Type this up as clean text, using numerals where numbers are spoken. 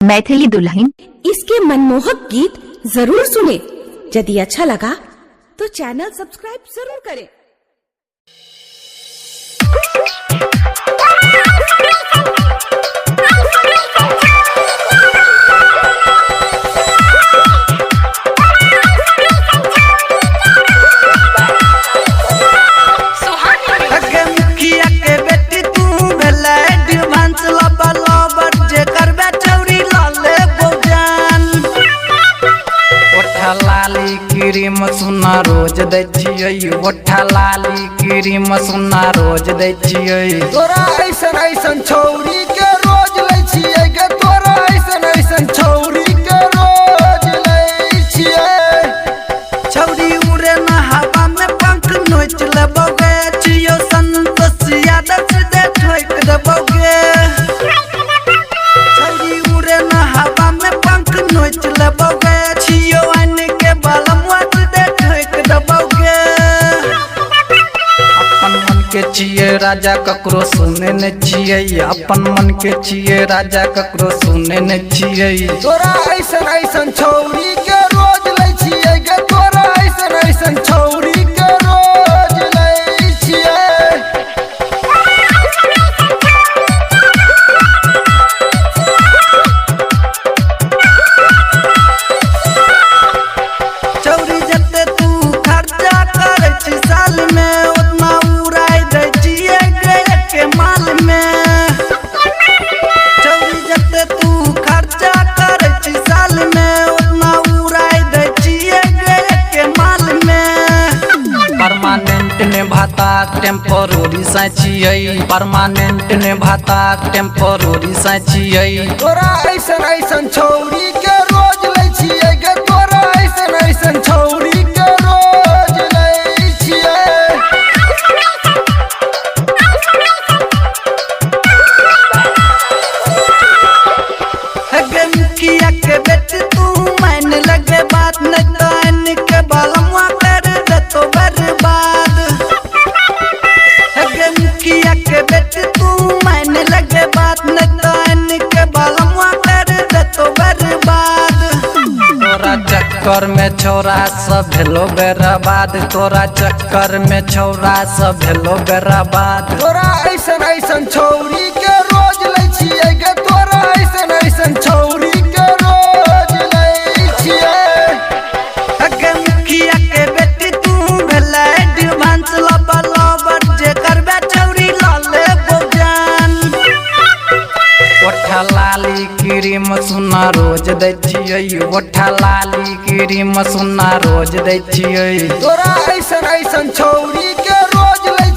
मैथिली दुल्हन। इसके मनमोहक गीत जरूर सुने। यदि अच्छा लगा तो चैनल सब्सक्राइब जरूर करें। क्रीम सुना रोज दै छियै, ओठा लाली क्रीम सुना रोज दै छियै। तोरा ऐसन ऐसन छौरी के रोज लै छियै गे, तोरा ऐसन ऐसन छौरी के रोज लै छियै। छौरी उड़े न हवा में पंख नोच लेबोगे, छियो संतोष यादव से दे ठोक देबोगे। छौरी उड़े न हवा में पंख नोच लेबोगे, छियो अन के बलम के छिए राजा ककरो सुने न छिए, अपन मन के छिए राजा ककरो सुने न छिए। तोरा ऐसन ऐसन छौरी के रोज लै छियै गे, तोरा ऐसन ऐसन छौरी के रोज लै छियै। छौरी जते तू खर्चा करे छी साल में, उतना उड़ाई दे छिए गे के माल में। छौरी जते तू खर्चा करे छी साल में, उतना उड़ाई दे छिए गे के माल में। परमानेंट ने भाता टेम्पोररी सा छियै, परमानेंट ने भाता टेम्पोररी सा छियै। तोरा ऐसन ऐसन छौरी के रोज लै छियै गे, तोरा ऐसन ऐसन छौरी के रोज लै छियै। गे मुखिया के बेटी तू मान लगे बात, न तो अन के बलमुआ कर दे तो बर्बाद। गे मुखिया के बेटी तू मान लगे बात, न तो अन के बलमुआ कर दे तो बर्बाद। तोरा चक्कर में छौरा सब भेलो बर्बाद, तोरा चक्कर में छौरा सब भेलो बर्बाद। तोरा ऐसन ऐसन छौरी के रोज लै छियै गे, तोरा ऐसन ऐसन छौरी के रोज लै छियै। गे मुखिया के बेटी तू भेलै डिमांस लबर जे करबे छौरी लाले बोजान। ओठा लाली क्रीम सुना रोज दै छियै, ओठा लाली क्रीम सुना रोज दै छियै। तोरा ऐसन ऐसन छौरी के रोज लै